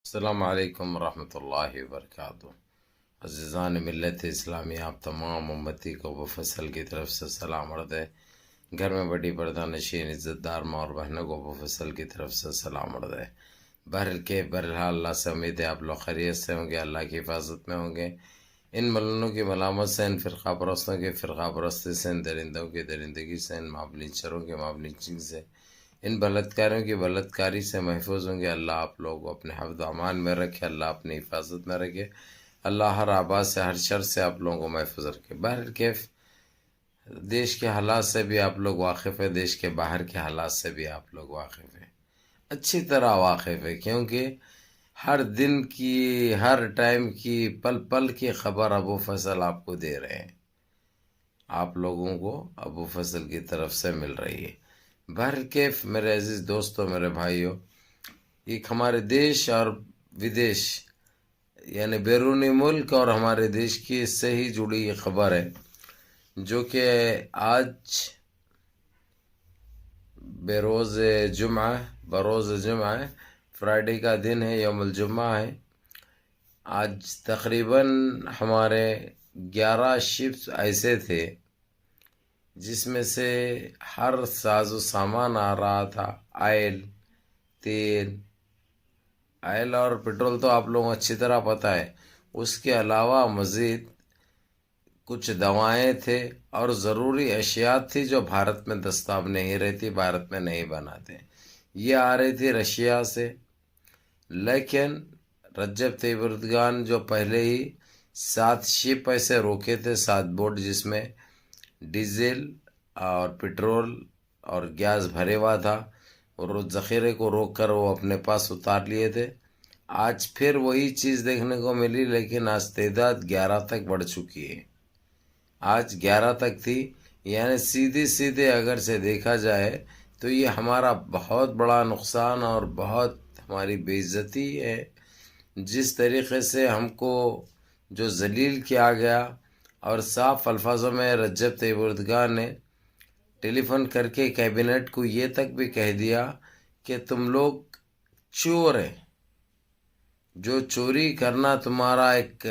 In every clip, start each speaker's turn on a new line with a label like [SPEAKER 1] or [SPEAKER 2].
[SPEAKER 1] السلام علیکم ورحمۃ اللہ وبرکاتہ۔ عزیزان ملت اسلامی، آپ تمام امتی کو بفصل کی طرف سے سلام عرض ہے۔ گھر میں بڑی پردہ نشین عزت دار ماں اور بہنوں کو بفصل کی طرف سے سلام عرض ہے۔ بہرحال اللہ سے امید ہے آپ لوگ خیریت سے ہوں گے، اللہ کی حفاظت میں ہوں گے۔ ان ملنوں کی ملامت سے، ان فرقہ پرستوں کی فرقہ پرستی سے، ان درندوں کی درندگی سے، ان مابلنچروں کی مابلنچنگ سے، ان بلتکاروں کی بلتکاری سے محفوظ ہوں گے۔ اللہ آپ لوگوں کو اپنے حفظ و امان میں رکھے، اللہ اپنی حفاظت میں رکھے، اللہ ہر آباد سے، ہر شر سے آپ لوگوں کو محفوظ رکھے۔ بہرکیف دیش کے حالات سے بھی آپ لوگ واقف ہیں، دیش کے باہر کے حالات سے بھی آپ لوگ واقف ہیں، اچھی طرح واقف ہے، کیونکہ ہر دن کی، ہر ٹائم کی، پل پل کی خبر ابو فضل آپ کو دے رہے ہیں، آپ لوگوں کو ابو فضل کی طرف سے مل رہی ہے۔ بہرکیف میرے عزیز دوستوں، میرے بھائیوں، ایک ہمارے دیش اور ودیش یعنی بیرونی ملک اور ہمارے دیش کی اس سے ہی جڑی یہ خبر ہے، جو کہ آج بروز جمعہ فرائیڈے کا دن ہے، یوم الجمعہ ہے۔ آج تقریباً ہمارے 11 شپس ایسے تھے جس میں سے ہر ساز و سامان آ رہا تھا، آئل اور پیٹرول تو آپ لوگوں کو اچھی طرح پتہ ہے، اس کے علاوہ مزید کچھ دوائیں تھے اور ضروری اشیاء تھی جو بھارت میں دستیاب نہیں رہتی، بھارت میں نہیں بناتے، یہ آ رہی تھی رشیا سے۔ لیکن رجب طیب اردگان جو پہلے ہی 7 شپ ایسے روکے تھے، 7 بوٹ جس میں ڈیزل اور پیٹرول اور گیس بھرے ہوا تھا، اور اس ذخیرے کو روک کر وہ اپنے پاس اتار لیے تھے۔ آج پھر وہی چیز دیکھنے کو ملی، لیکن آج تعداد 11 تک بڑھ چکی ہے، آج 11 تک تھی، یعنی سیدھے اگر سے دیکھا جائے تو یہ ہمارا بہت بڑا نقصان اور بہت ہماری بے عزتی ہے۔ جس طریقے سے ہم کو جو ذلیل کیا گیا، اور صاف الفاظوں میں رجب طیب اردگان نے ٹیلی فون کر کے کیبنٹ کو یہ تک بھی کہہ دیا کہ تم لوگ چور ہیں، جو چوری کرنا تمہارا ایک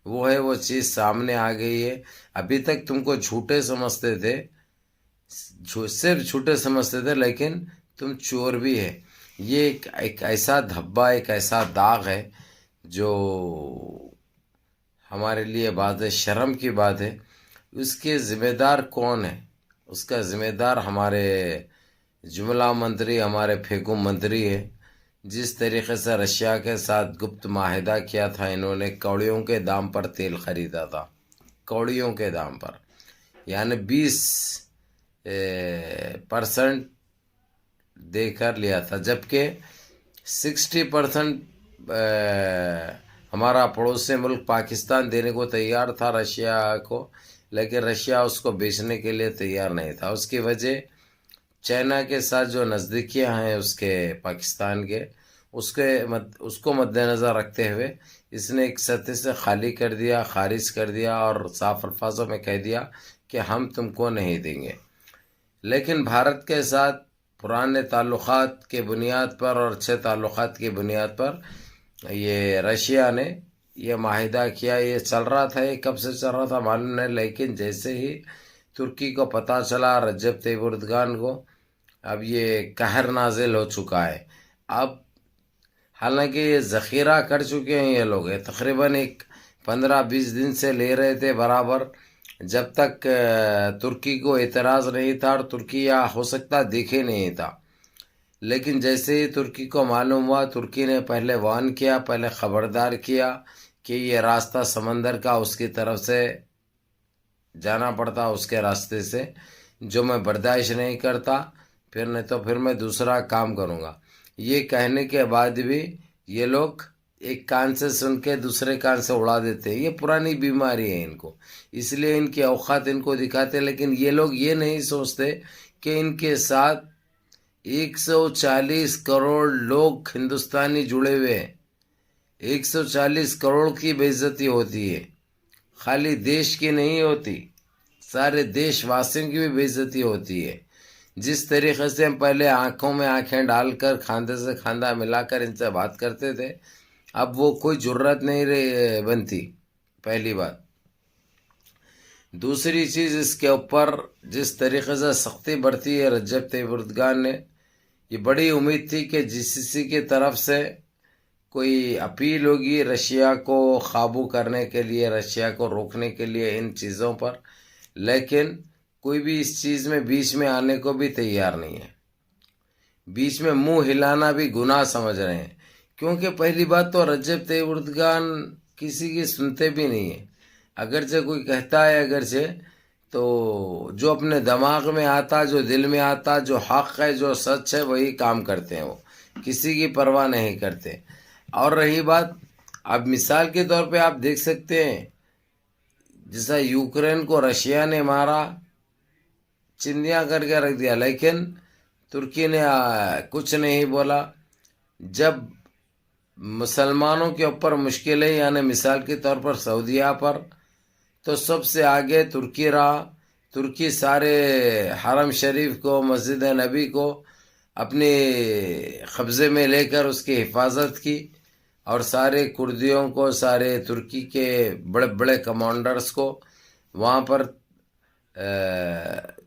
[SPEAKER 1] وہ ہے، وہ چیز سامنے آ گئی ہے۔ ابھی تک تم کو جھوٹے سمجھتے تھے، صرف جھوٹے سمجھتے تھے، لیکن تم چور بھی ہے۔ یہ ایک ایسا دھبا، ایک ایسا داغ ہے جو ہمارے لیے بات ہے، شرم کی بات ہے۔ اس کے ذمہ دار کون ہے؟ اس کا ذمہ دار ہمارے جملہ منتری، ہمارے پھیکو منتری ہے۔ جس طریقے سے رشیا کے ساتھ گپت معاہدہ کیا تھا، انہوں نے کوڑیوں کے دام پر تیل خریدا تھا، کوڑیوں کے دام پر، یعنی 20% دے کر لیا تھا، جبکہ 60% ہمارا پڑوسی ملک پاکستان دینے کو تیار تھا رشیا کو، لیکن رشیا اس کو بیچنے کے لیے تیار نہیں تھا۔ اس کی وجہ چائنا کے ساتھ جو نزدیکیاں ہیں اس کے، پاکستان کے، اس کو مد نظر رکھتے ہوئے اس نے ایک سطح سے خالی کر دیا، خارج کر دیا، اور صاف الفاظوں میں کہہ دیا کہ ہم تم کو نہیں دیں گے۔ لیکن بھارت کے ساتھ پرانے تعلقات کے بنیاد پر اور اچھے تعلقات کی بنیاد پر یہ رشیا نے یہ معاہدہ کیا۔ یہ چل رہا تھا، یہ کب سے چل رہا تھا معلوم نہیں، لیکن جیسے ہی ترکی کو پتہ چلا، رجب طیب اردگان کو، اب یہ قہر نازل ہو چکا ہے۔ اب حالانکہ یہ ذخیرہ کر چکے ہیں، یہ لوگ تقریباً 15-20 دن سے لے رہے تھے برابر، جب تک ترکی کو اعتراض نہیں تھا، اور ترکی یا ہو سکتا دیکھے نہیں تھا۔ لیکن جیسے ہی ترکی کو معلوم ہوا، ترکی نے پہلے وارن کیا، پہلے خبردار کیا کہ یہ راستہ سمندر کا اس کی طرف سے جانا پڑتا، اس کے راستے سے، جو میں برداشت نہیں کرتا، پھر نہیں تو پھر میں دوسرا کام کروں گا۔ یہ کہنے کے بعد بھی یہ لوگ ایک کان سے سن کے دوسرے کان سے اڑا دیتے ہیں۔ یہ پرانی بیماری ہے ان کو، اس لیے ان کی اوقات ان کو دکھاتے، لیکن یہ لوگ یہ نہیں سوچتے کہ ان کے ساتھ 140 کروڑ لوگ ہندوستانی جڑے ہوئے ہیں۔ 140 کروڑ کی بے عزتی ہوتی ہے، خالی دیش کی نہیں ہوتی، سارے دیش واسیوں کی بھی بے عزتی ہوتی ہے۔ جس طریقے سے ہم پہلے آنکھوں میں آنکھیں ڈال کر کھاندے سے کھاندہ ملا کر ان سے بات کرتے تھے، اب وہ کوئی ضرورت نہیں بنتی، پہلی بات۔ دوسری چیز، اس کے اوپر جس طریقے سے سختی برتی ہے رجب طیب اردگان نے، یہ بڑی امید تھی کہ جی سی سی کی طرف سے کوئی اپیل ہوگی رشیا کو قابو کرنے کے لیے، رشیا کو روکنے کے لیے ان چیزوں پر، لیکن کوئی بھی اس چیز میں بیچ میں آنے کو بھی تیار نہیں ہے۔ بیچ میں منہ ہلانا بھی گناہ سمجھ رہے ہیں، کیونکہ پہلی بات تو رجب طیب اردگان کسی کی سنتے بھی نہیں ہیں۔ اگرچہ کوئی کہتا ہے، اگرچہ تو جو اپنے دماغ میں آتا، جو دل میں آتا، جو حق ہے، جو سچ ہے، وہی کام کرتے ہیں، وہ کسی کی پرواہ نہیں کرتے۔ اور رہی بات، اب مثال کے طور پہ آپ دیکھ سکتے ہیں، جیسا یوکرین کو رشیا نے مارا، چندیاں کر کے رکھ دیا، لیکن ترکی نے کچھ نہیں بولا۔ جب مسلمانوں کے اوپر مشکلیں، یعنی مثال کے طور پر سعودیہ پر، تو سب سے آگے ترکی رہا۔ ترکی سارے حرم شریف کو، مسجد نبی کو اپنے قبضے میں لے کر اس کی حفاظت کی، اور سارے کردیوں کو، سارے ترکی کے بڑے بڑے کمانڈرز کو وہاں پر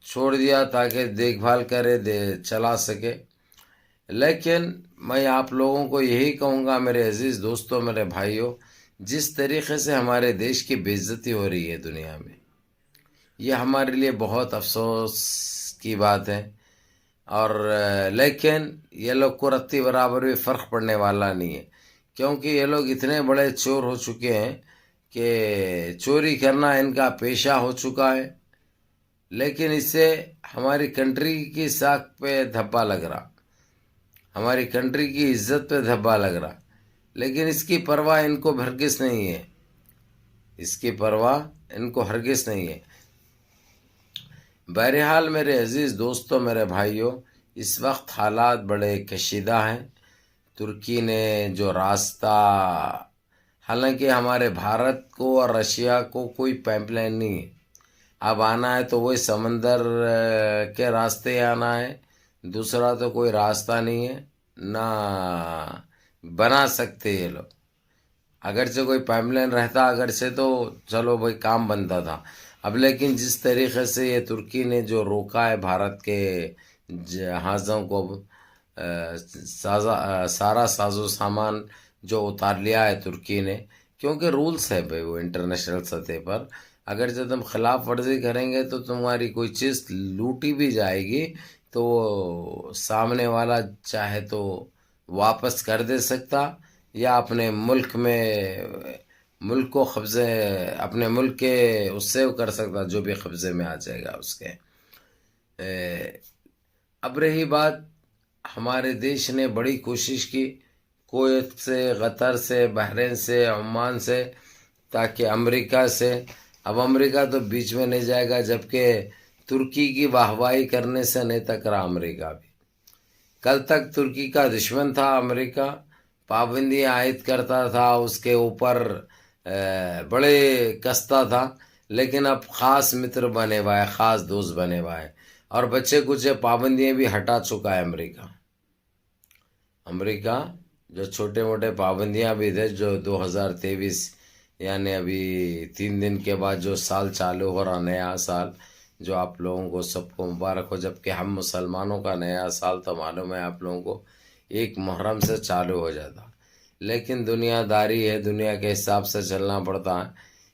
[SPEAKER 1] چھوڑ دیا تاکہ دیکھ بھال کرے، چلا سکے۔ لیکن میں آپ لوگوں کو یہی کہوں گا، میرے عزیز دوستوں، میرے بھائیوں، جس طریقے سے ہمارے دیش کی بے عزتی ہو رہی ہے دنیا میں، یہ ہمارے لیے بہت افسوس کی بات ہے۔ اور لیکن یہ لوگ کو رتی برابر بھی فرق پڑنے والا نہیں ہے، کیونکہ یہ لوگ اتنے بڑے چور ہو چکے ہیں کہ چوری کرنا ان کا پیشہ ہو چکا ہے۔ لیکن اس سے ہماری کنٹری کی ساکھ پہ دھبا لگ رہا، ہماری کنٹری کی عزت پہ دھبا لگ رہا، لیکن اس کی پرواہ ان کو ہرگز نہیں ہے، اس کی پرواہ ان کو ہرگز نہیں ہے۔ بہرحال میرے عزیز دوستوں، میرے بھائیوں، اس وقت حالات بڑے کشیدہ ہیں۔ ترکی نے جو راستہ، حالانکہ ہمارے بھارت کو اور رشیا کو کوئی پائپ لائن نہیں ہے، اب آنا ہے تو وہی سمندر کے راستے آنا ہے، دوسرا تو کوئی راستہ نہیں ہے، نہ بنا سکتے یہ لوگ۔ اگرچہ کوئی پائپ لائن رہتا، اگرچہ تو چلو بھائی کام بنتا تھا، اب لیکن جس طریقے سے یہ ترکی نے جو روکا ہے بھارت کے جہازوں کو، سارا ساز و سامان جو اتار لیا ہے ترکی نے، کیونکہ رولز ہے بھائی وہ انٹرنیشنل سطح پر، اگر جب تم خلاف ورزی کریں گے تو تمہاری کوئی چیز لوٹی بھی جائے گی تو سامنے والا چاہے تو واپس کر دے سکتا، یا اپنے ملک میں، ملک کو قبضے، اپنے ملک کے اس سے کر سکتا، جو بھی قبضے میں آ جائے گا اس کے۔ اب رہی بات، ہمارے دیش نے بڑی کوشش کی کویت سے، قطر سے، بحرین سے، عمان سے، تاکہ امریکہ سے، اب امریکہ تو بیچ میں نہیں جائے گا، جبکہ ترکی کی واہواہی کرنے سے نہیں ٹکرا امریکہ بھی۔ کل تک ترکی کا دشمن تھا امریکہ، پابندیاں عائد کرتا تھا، اس کے اوپر بڑے کستا تھا، لیکن اب خاص متر بنے ہوا ہے، خاص دوست بنے ہوا ہے، اور بچے کچھ پابندیاں بھی ہٹا چکا ہے امریکہ۔ امریکہ جو چھوٹے موٹے پابندیاں بھی تھے، جو 2023 یعنی ابھی 3 دن کے بعد جو سال چالو ہو رہا، نیا سال، جو آپ لوگوں کو سب کو مبارک ہو، جبکہ ہم مسلمانوں کا نیا سال تو معلوم ہے آپ لوگوں کو 1 محرم سے چالو ہو جاتا، لیکن دنیا داری ہے، دنیا کے حساب سے چلنا پڑتا ہے،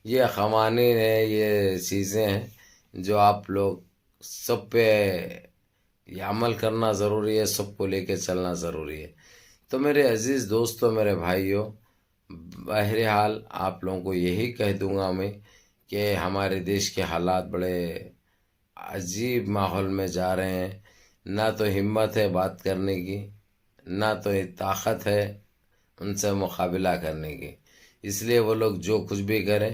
[SPEAKER 1] یہ قوانین ہیں، یہ چیزیں ہیں جو آپ لوگ سب پہ یہ عمل کرنا ضروری ہے، سب کو لے کے چلنا ضروری ہے۔ تو میرے عزیز دوستوں، میرے بھائیوں، بہرحال آپ لوگوں کو یہی کہہ دوں گا میں کہ ہمارے دیش کے حالات بڑے عجیب ماحول میں جا رہے ہیں، نہ تو ہمت ہے بات کرنے کی، نہ تو طاقت ہے ان سے مقابلہ کرنے کی، اس لیے وہ لوگ جو کچھ بھی کریں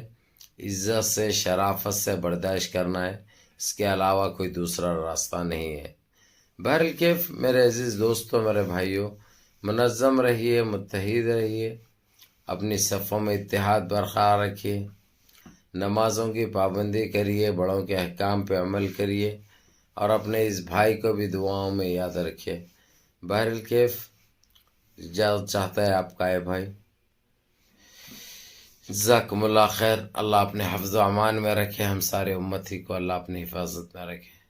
[SPEAKER 1] عزت سے، شرافت سے برداشت کرنا ہے، اس کے علاوہ کوئی دوسرا راستہ نہیں ہے۔ بہرکیف میرے عزیز دوستوں، میرے بھائیوں، منظم رہیے، متحد رہیے، اپنی صفوں میں اتحاد برقرار رکھیے، نمازوں کی پابندی کریے، بڑوں کے احکام پہ عمل کریے، اور اپنے اس بھائی کو بھی دعاؤں میں یاد رکھیے. بہرکیف اجازت چاہتا ہے آپ کا ہے بھائی. جزاکم اللہ خیر. اللہ اپنے حفظ و امان میں رکھے، ہم سارے امتی کو اللہ اپنی حفاظت میں رکھے.